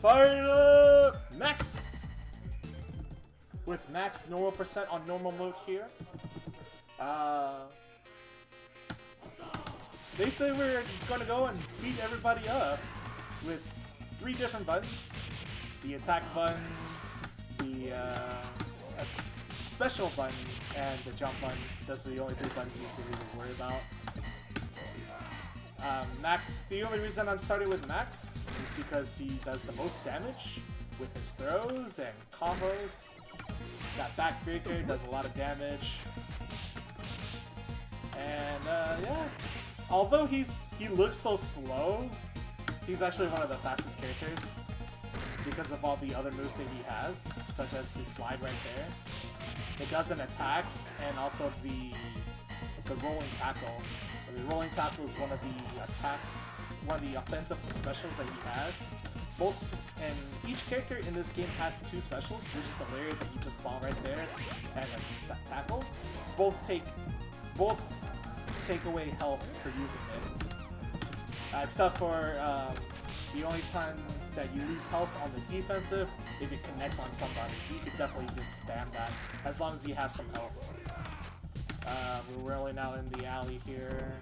Fired up! Max! With max normal percent on normal mode here. They say we're just gonna go and beat everybody up with 3 different buttons. The attack button, the special button, and the jump button. Those are the only 3 buttons you need to really worry about. Max, the only reason I'm starting with Max is because he does the most damage with his throws and combos. That backbreaker does a lot of damage. And yeah, although he looks so slow, he's actually one of the fastest characters because of all the other moves that he has, such as the slide right there. It does an attack, and also the rolling tackle. The rolling tackle is one of the attacks, one of the offensive specials that he has. And each character in this game has 2 specials, which is the layer that you just saw right there, and that tackle. Both take away health for using it. Except for the only time that you lose health on the defensive, if it connects on somebody. So you can definitely just spam that, as long as you have some health. We're rolling out in the alley here.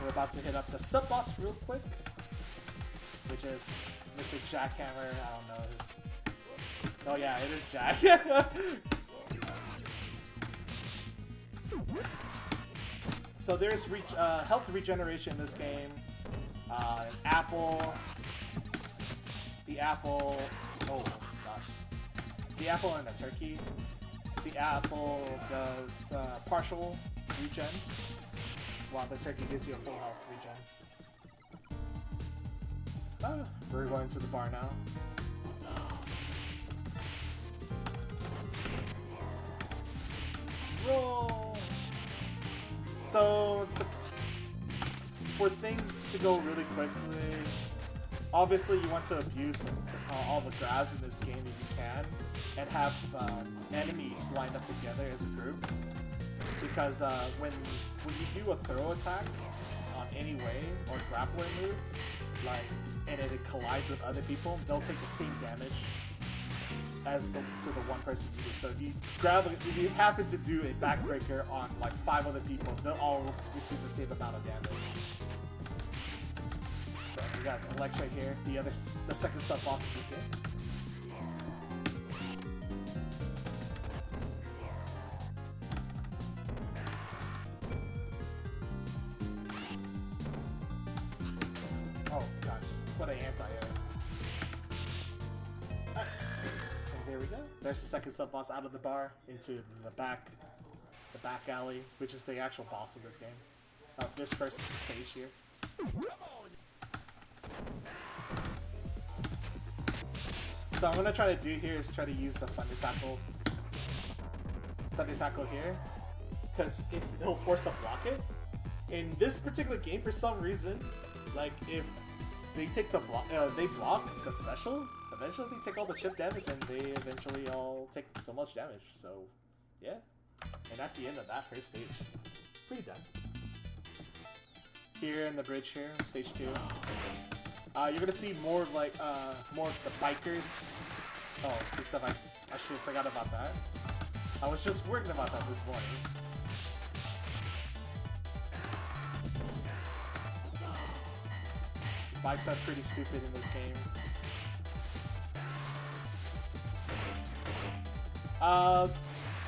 We're about to hit up the sub-boss real quick, which is Mr. Jackhammer. I don't know his... Oh yeah, it is Jack. So there's health regeneration in this game. Apple. The apple... Oh gosh. The apple and a turkey. The apple does partial regen, while the turkey gives you a full health regen. We're going to the bar now. Roll! So, for things to go really quickly, obviously you want to abuse all the grabs in this game if you can, and have enemies lined up together as a group. Because when you do a throw attack on any way or grappler move, and it collides with other people, they'll take the same damage as to the one person you do. So if you happen to do a backbreaker on like 5 other people, they'll all receive the same amount of damage. So we got Electra here, the second sub boss of this game. Oh gosh, what an anti-air. And there we go. There's the second sub boss out of the bar into the back alley, which is the actual boss of this game. This first stage here. So I'm gonna try to do here is try to use the thunder tackle here, because it'll force a block it. In this particular game, for some reason, like if they take the block, they block the special. Eventually, they take all the chip damage, and they eventually all take so much damage. So, yeah, and that's the end of that first stage. Pretty done. Here in the bridge here, stage 2. You're gonna see more of more of the bikers. Oh, except I actually forgot about that. I was just worrying about that this morning. Bikes are pretty stupid in this game.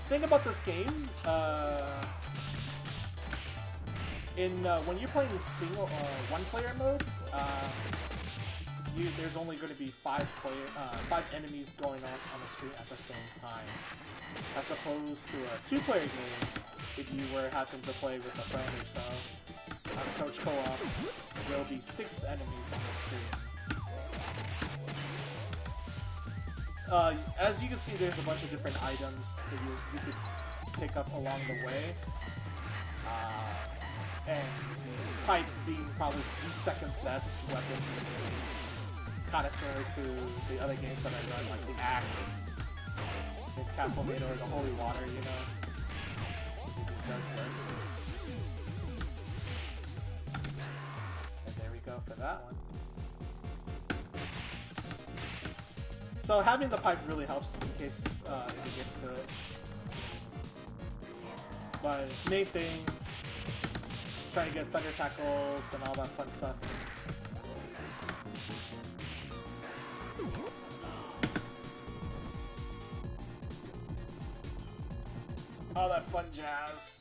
Thing about this game, when you're playing one-player mode, there's only going to be 5 enemies going on the screen at the same time, as opposed to a 2-player game. If you happen to play with a friend or so, on Coach Co-op, there will be 6 enemies on the screen. As you can see, there's a bunch of different items that you could pick up along the way. And pipe being probably the second best weapon, kind of similar to the other games that I run, like the axe, the Castlevania, or the holy water, you know. It does work. So having the pipe really helps in case if it gets to it. But main thing, trying to get thunder tackles and all that fun stuff. All that fun jazz.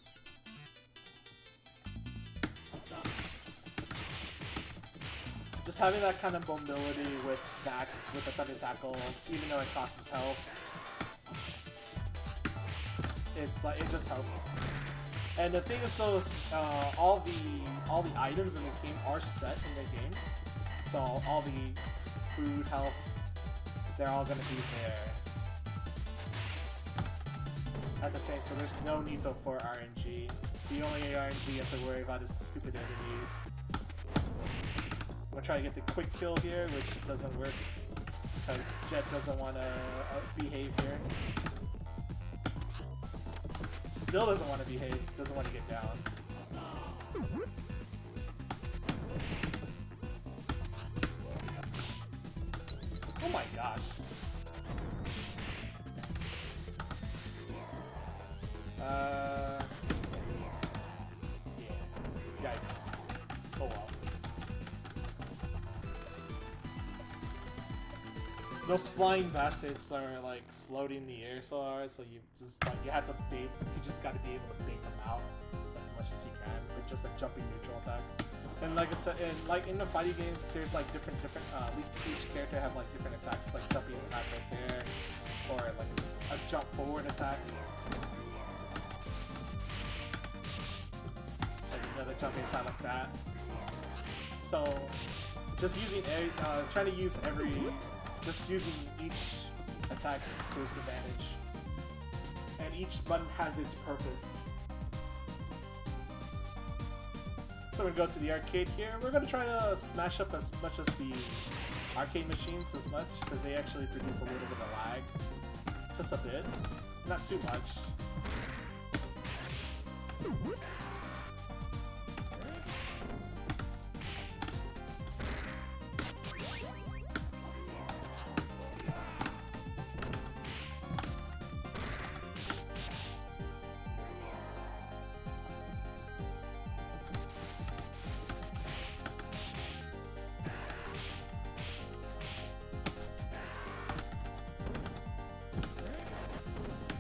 Just having that kind of mobility with Max with the thunder tackle, even though it costs his health, it's like it just helps. And the thing is, so all the items in this game are set in the game, so all the food, health, they're all gonna be there at the same. So there's no need for RNG. The only RNG you have to worry about is the stupid enemies. I'm gonna try to get the quick kill here, which doesn't work because Jet doesn't want to behave here. Still doesn't want to behave, doesn't want to get down. Oh my gosh. Yeah. Yikes. Oh well. Those flying bastards are like floating in the air so hard, so you just like you just gotta be able to bait them out as much as you can with just a jumping neutral attack. And like I said, in the fighting games, there's like different each character have like different attacks, like jumping attack right there, or like a jump forward attack. Like another jumping attack like that. So just using just using each attack to its advantage. And each button has its purpose. So we go to the arcade here. We're going to try to smash up as much as the arcade machines as much, because they actually produce a little bit of lag. Just a bit. Not too much.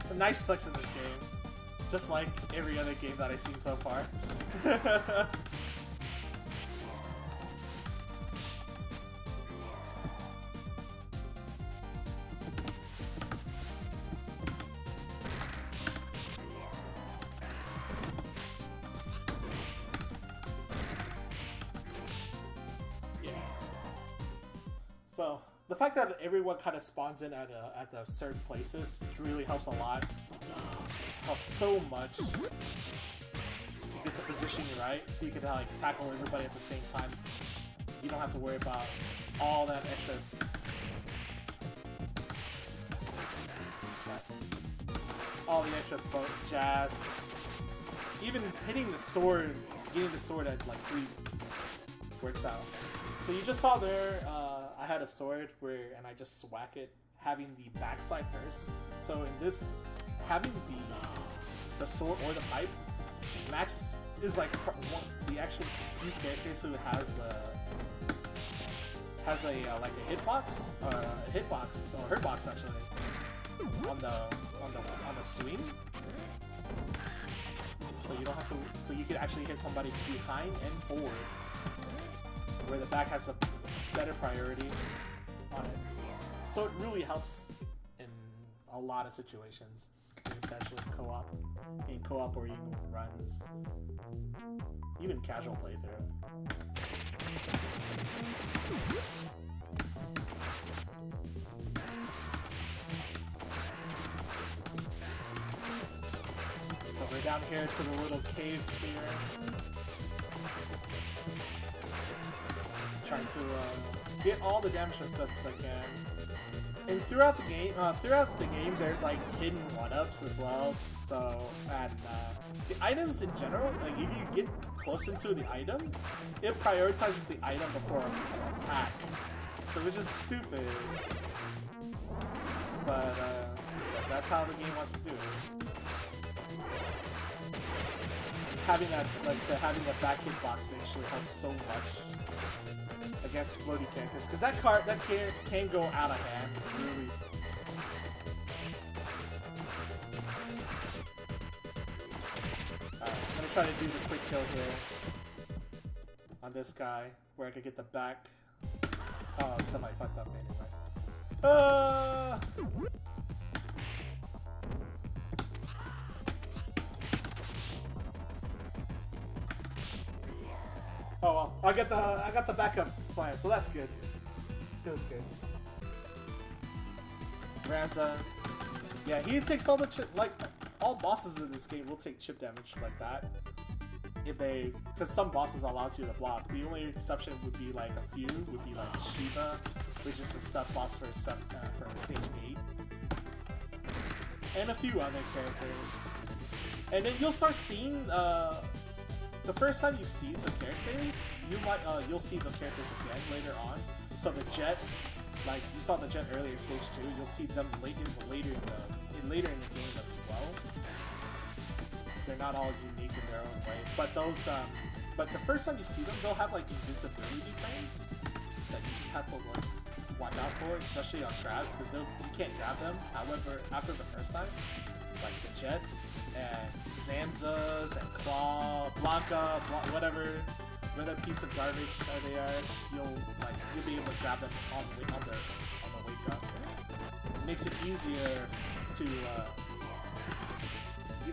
The knife sucks in this game, just like every other game that I've seen so far. So the fact that everyone kind of spawns in at the certain places really helps a lot. Helps so much. You get the positioning right, so you can like tackle everybody at the same time. You don't have to worry about all that extra. All the extra jazz. Even hitting the sword, getting the sword at like 3 works out. So you just saw there, I had a sword and I just whack it, having the backside first. So in this, having the sword or the pipe, Max is like the actual few characters who has like a hitbox or hurt box actually on the swing. So you don't have to. So you can actually hit somebody behind and forward, where the back has a better priority on it. So it really helps in a lot of situations. Especially in co-op or even runs. Even casual playthrough. So we're down here to the little cave here. Trying to get all the damage as best as I can. And throughout the game, there's like hidden one-ups as well. So, and the items in general, like if you get close into the item, it prioritizes the item before an attack. So which is stupid. but that's how the game wants to do it. Having that, like I said, having that back hitbox actually helps so much against floaty characters, because that can go out of hand really. Alright, I'm gonna try to do the quick kill here on this guy, where I could get the back. Oh, somebody fucked up anyway. Oh well, I got the backup plan, so that's good. Feels good. Ranza, yeah, he takes all the chip. Like all bosses in this game will take chip damage like that. If they, because some bosses allow you to block. The only exception would be like a few, would be like Shiva, which is the sub boss for stage 8, and a few other characters. And then you'll start seeing the first time you see the characters, you'll see the characters again later on. So the Jet, like you saw the Jet earlier in stage 2, you'll see them later in the game as well. They're not all unique in their own way, but those but the first time you see them, they'll have like invincibility things that you just have to like watch out for, especially on grabs, because you can't grab them. However, after the first time, like the Jets and Zanzas and Claw, Blanca, whatever piece of garbage they are, you'll be able to grab them on the wake up. It makes it easier to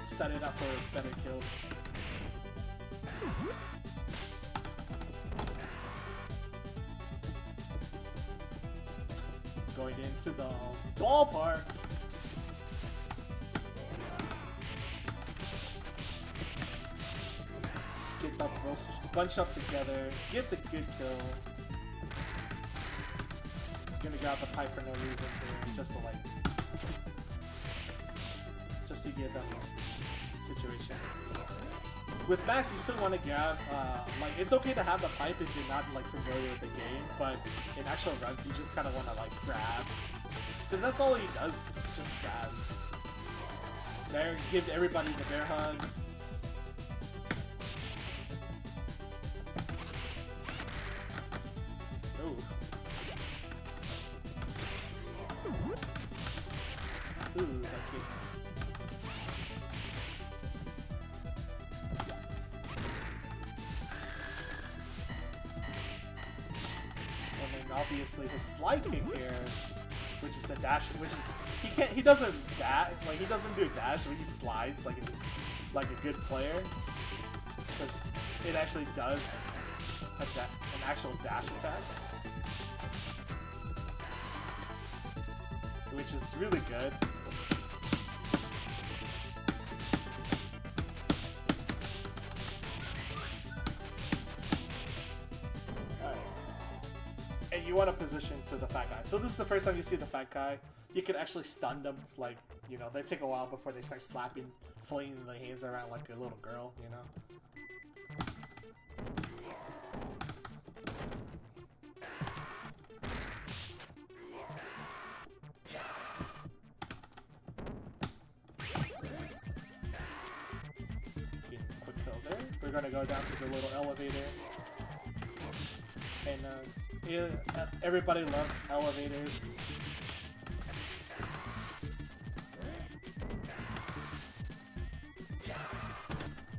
set it up for better kills. Going into the ballpark. Get the bunch up together, get the good kill. Gonna grab the pipe for no reason here, just to get them situation. With Max, you still want to grab, like, it's okay to have the pipe if you're not, like, familiar with the game, but in actual runs, you just kind of want to, like, grab. Because that's all he does, it's just grabs. There, give everybody the bear hugs. Ooh. Ooh, that kicks. Obviously his slide kick here, which is the dash, he doesn't dash, like he doesn't do a dash, but he slides like a good player, because it actually does an actual dash attack, which is really good. You want to position to the fat guy. So this is the first time you see the fat guy. You can actually stun them, like, you know, they take a while before they start slapping, flinging their hands around like a little girl, you know. Quick kill there. We're gonna go down to the little elevator. And everybody loves elevators.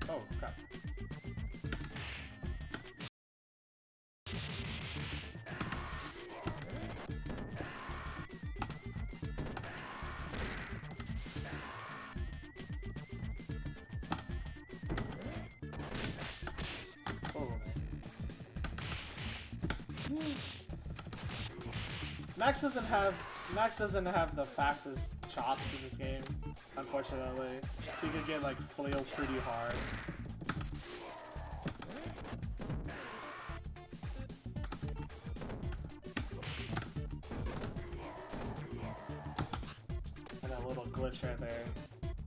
Oh crap. Max doesn't have the fastest chops in this game, unfortunately. So you can get like flailed pretty hard. And a little glitch right there.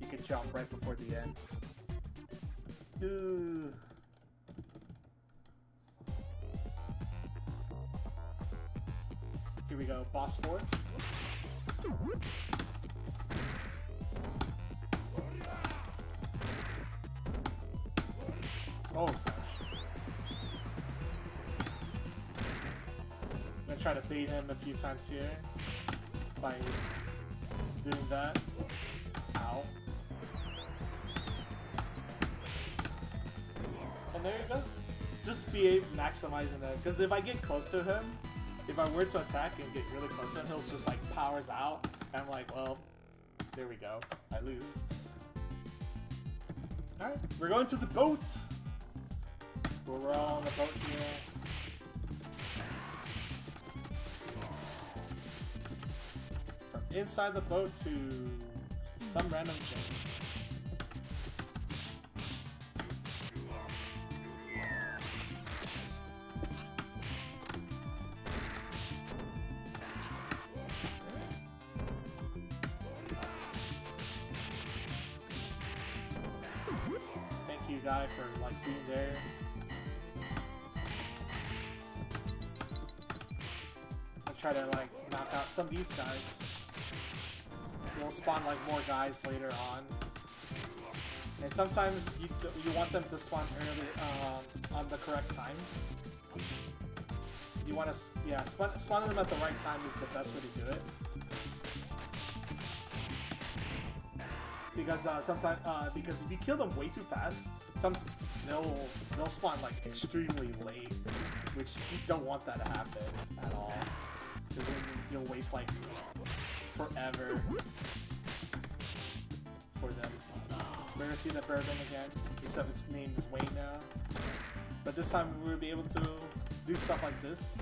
You can jump right before the end. Ooh. Here we go, boss 4. Oh gosh. I'm gonna try to bait him a few times here by doing that. Ow. And there you go. Just be maximizing that. Because if I get close to him, if I were to attack and get really close to him, he'll just like powers out. And I'm like, well, there we go. I lose. Alright, we're going to the boat. We're all on the boat here. From inside the boat to some random thing. Guy for like being there. I'll try to like knock out some of these guys. They'll spawn like more guys later on, and sometimes you want them to spawn early on the correct time. You want to spawn them at the right time is the best way to do it. Because sometimes because if you kill them way too fast, they'll spawn like extremely late, which you don't want that to happen at all. Because then you'll waste like forever for them. We're gonna see the bourbon again, except its name is Wayne now. But this time we'll be able to do stuff like this.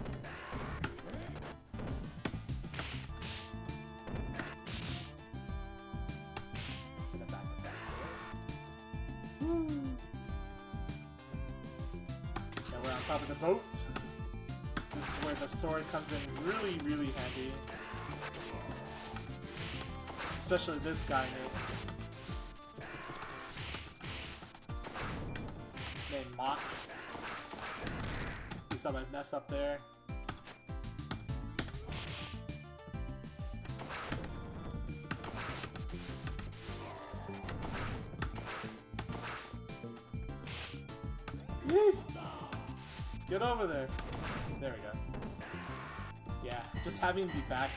Top of the boat. This is where the sword comes in really, really handy. Especially this guy named Mock. See some I messed up there. Yee! Get over there. There we go. Yeah, just having me back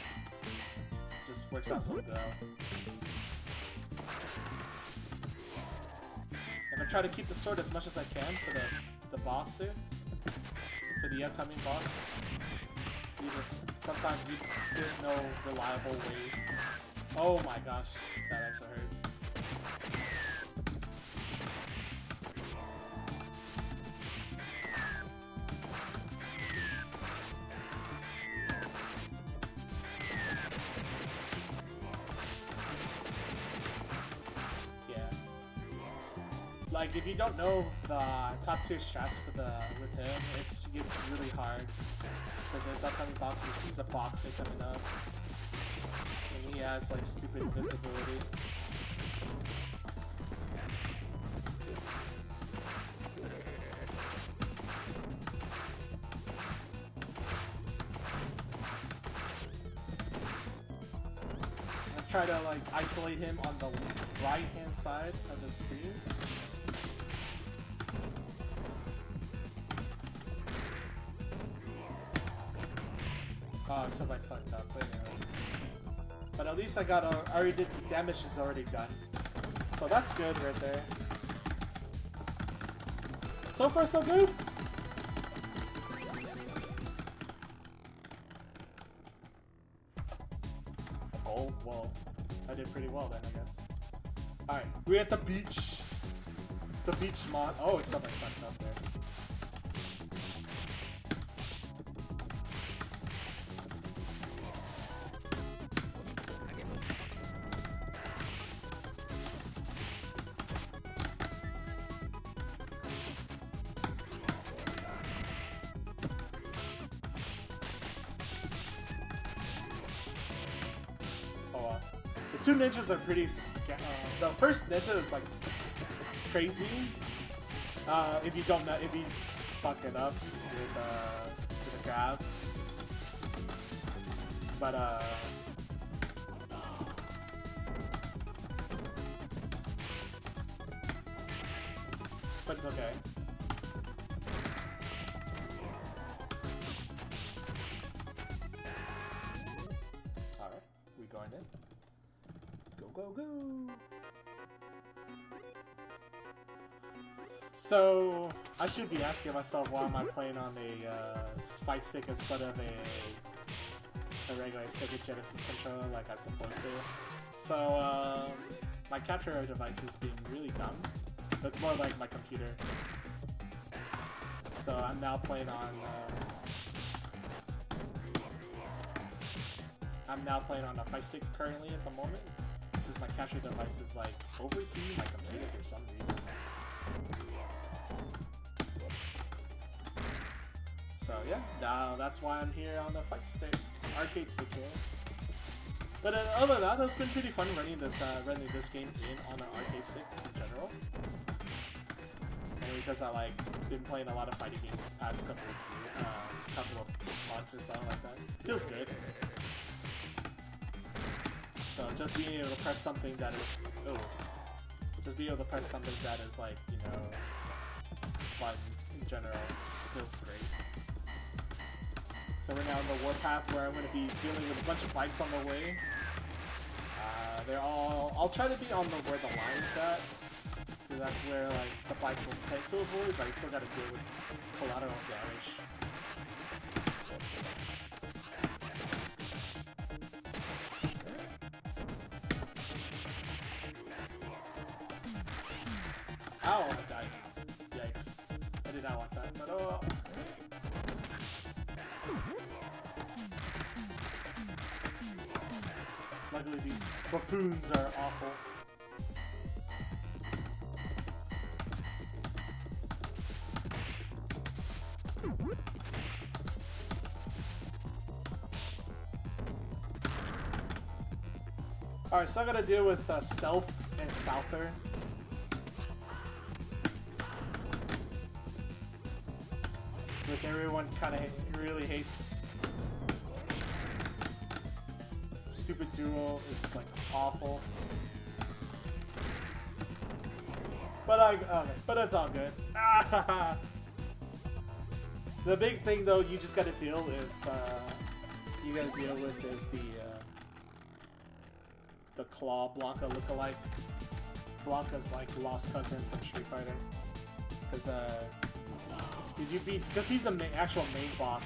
just works out so well. I'm gonna try to keep the sword as much as I can for the boss here. For the upcoming boss. Sometimes there's no reliable way. Oh my gosh, that actually hurts. Like, if you don't know the top tier strats with him, it's really hard. For this upcoming boxes, he's a boxer coming up. And he has like stupid invisibility. I'll try to like isolate him on the right hand side of the screen. Oh, except I fucked up, but anyway. But at least I already did, the damage is already done. So that's good right there. So far so good. Oh, well, I did pretty well then, I guess. Alright, we're at the beach. The beach mod. Oh, except I fucked up there. Two ninjas are pretty. The first ninja is like crazy. If you don't know, if you fuck it up with a grab, but it's okay. go, go! So, I should be asking myself why am I playing on a fight stick instead of a regular Sega Genesis controller like I'm supposed to. So, my capture device is being really dumb. It's more like my computer. So I'm now playing on a fight stick currently at the moment. Since my capture device is like overheating my computer for some reason. So yeah, now that's why I'm here on the fight stick, arcade stick here. But other than that, it's been pretty fun running this game on an arcade stick in general. And because I been playing a lot of fighting games this past couple of months or something like that, feels good. So just being able to press something that is like, you know, buttons in general feels great. So we're now in the warpath where I'm going to be dealing with a bunch of bikes on the way. I'll try to be on where the line's at, because that's where like the bikes will tend to avoid, but I still got to deal with collateral damage. Ow, I died. Yikes. I did not want that, but oh. Luckily these buffoons are awful. Alright, so I gotta deal with Stealth and Souther. Like everyone kinda really hates. Stupid duo is like awful. But it's all good. The big thing though you just gotta deal with is the Claw Blanca lookalike. Blanca's like lost cousin from Street Fighter. Because he's the actual main boss.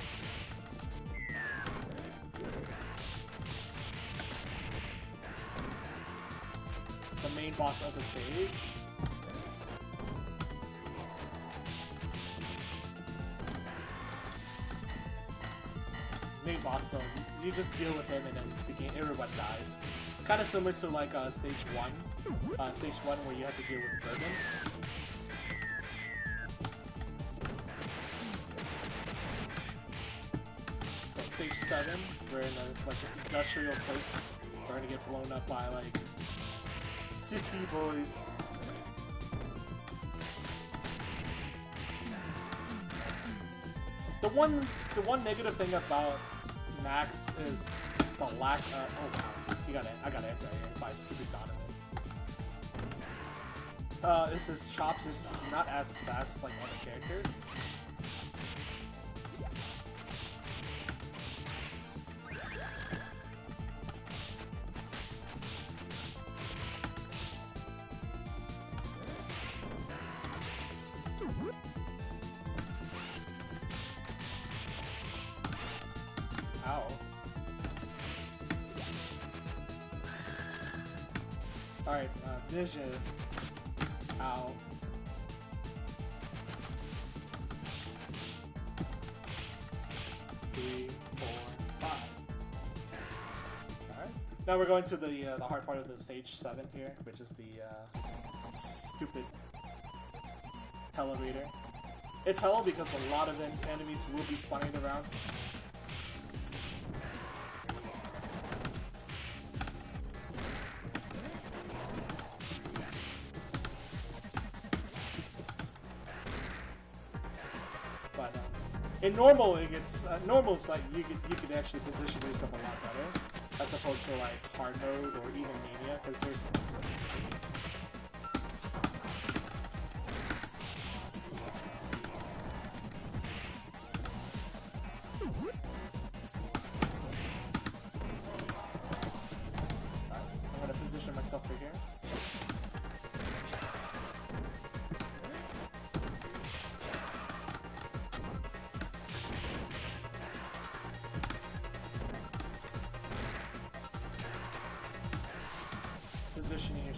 The main boss of the stage. Main boss, so you just deal with him and then everyone dies. Kind of similar to like stage 1. Stage 1 where you have to deal with Bourbon. So stage 7, we're in an industrial place. We're gonna get blown up by like city boys. The one negative thing about Max is the lack of. Oh wow, I got answer here by stupid Donovan. His chops is not as fast as like other characters. Alright, vision. Ow. Three, 4, 5. Alright. Now we're going to the hard part of the stage 7 here, which is the stupid elevator. It's hell because a lot of enemies will be spawning around. In normal, normal's like you could actually position yourself a lot better, as opposed to like hard mode or even mania, because there's. I'm gonna position myself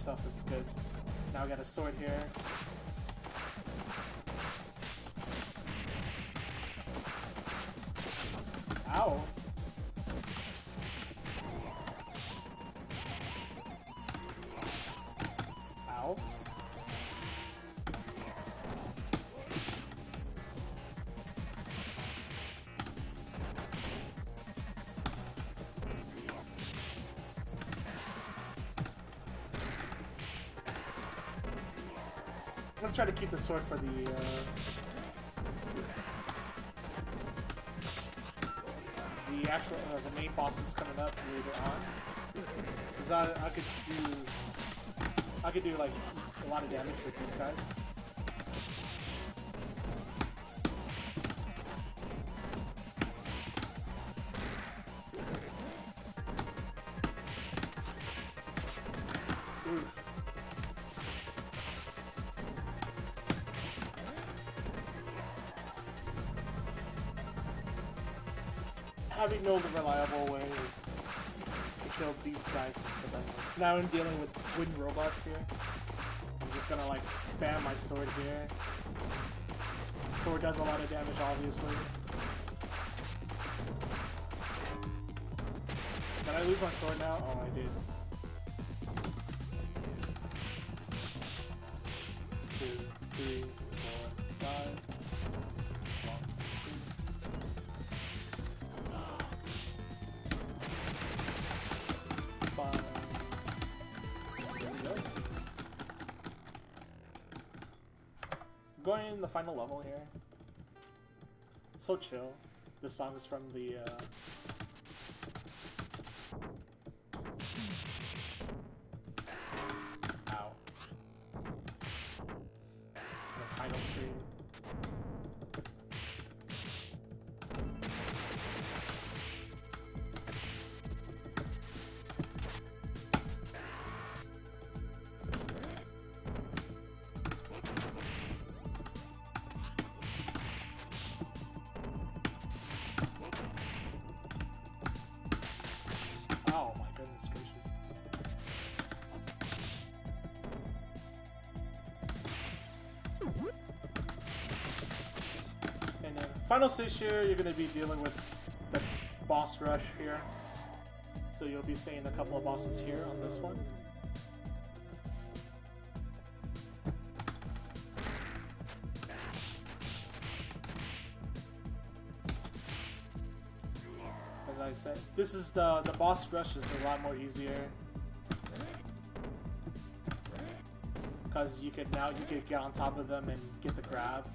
yourself is good. Now we got a sword here. Ow. Ow. I'm gonna try to keep the sword for the actual the main bosses coming up later on. Because I could do like a lot of damage with these guys. Ooh. Having no reliable ways to kill these guys is the best way. Now I'm dealing with wooden robots here. I'm just gonna like spam my sword here. The sword does a lot of damage, obviously. Did I lose my sword now? Oh, I did. 2, 3, 4, 5. Going in the final level here. So chill. This song is from the ow. The title screen. Oh my goodness gracious. And then final stage here, you're going to be dealing with the boss rush here. So you'll be seeing a couple of bosses here on this one. Like I said, this is the boss rush is a lot more easier because you could get on top of them and get the grab.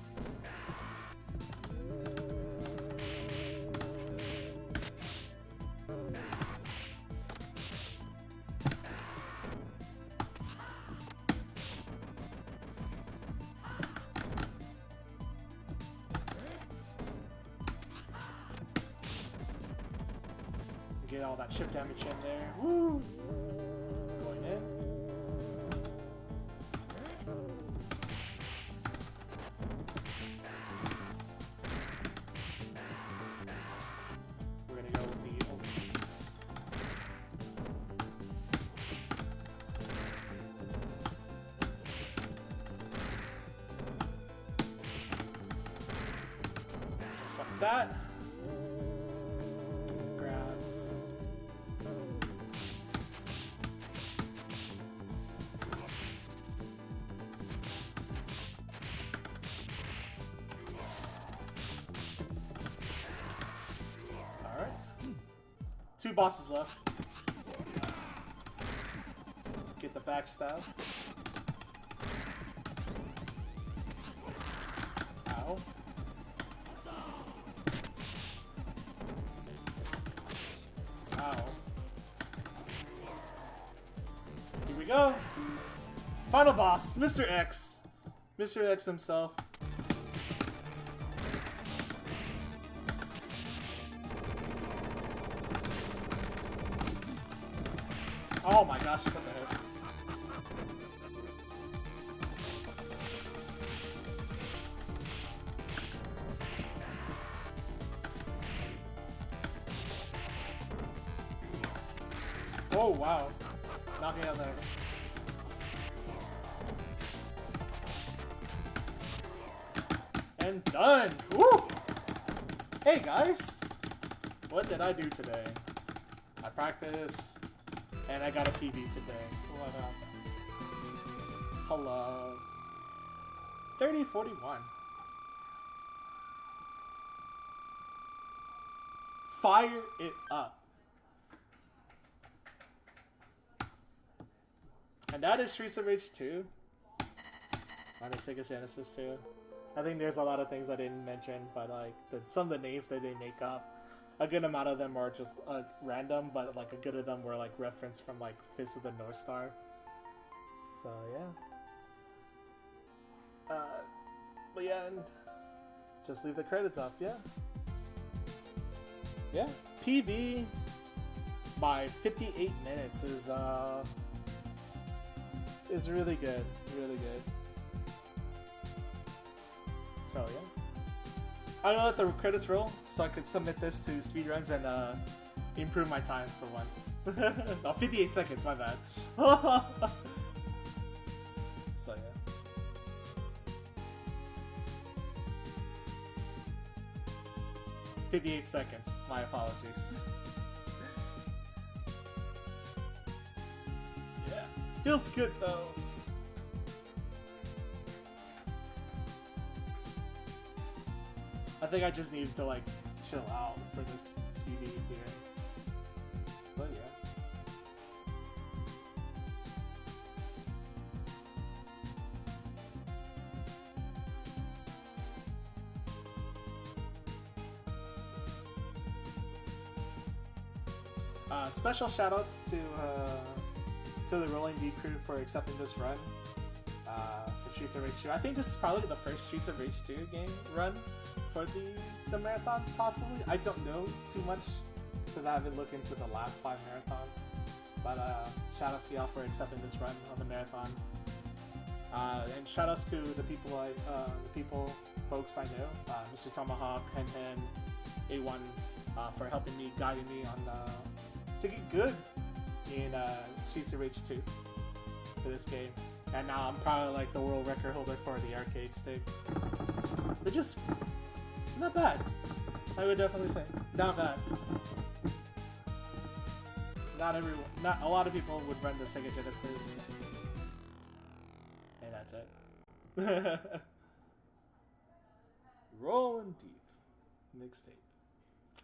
Get all that chip damage in there. Woo! Going in. We're gonna go with the just like that. Two bosses left. Get the backstab. Ow. Ow. Here we go. Final boss, Mr. X. Mr. X himself. Oh my gosh, what the heck? Oh wow. Knocking out there. and done. Woo! Hey guys, what did I do today? I practiced, and I got a PB today. What up? Hello. 3041. Fire it up. And that is Streets of Rage 2 on the Sega Genesis 2. I think there's a lot of things I didn't mention, but like some of the names that they make up, a good amount of them are just random, but like a good of them were like reference from like Fist of the North Star. So yeah. But yeah, and just leave the credits off, yeah. Yeah. PB by 58 minutes is really good. Really good. So yeah. I know that the credits roll, so I could submit this to speedruns and improve my time for once. Oh, 58 seconds, my bad. So yeah. 58 seconds. My apologies. Yeah. Feels good though. I think I just need to like chill out for this PB here. But yeah. Special shoutouts to the Rolling V crew for accepting this run for Streets of Rage 2. I think this is probably the first Streets of Rage 2 game run for the marathon, possibly. I don't know too much because I haven't looked into the last 5 marathons. But shoutouts to y'all for accepting this run on the marathon. And shoutouts to the people, folks I know, Mr. Tomahawk, Hen Hen, A1, for helping me, guiding me on to get good in Streets of Rage 2 for this game. And now I'm probably like the world record holder for the arcade stick, which is not bad. I would definitely say not bad. Not a lot of people would run the Sega Genesis, and that's it. Rolling Deep mixtape.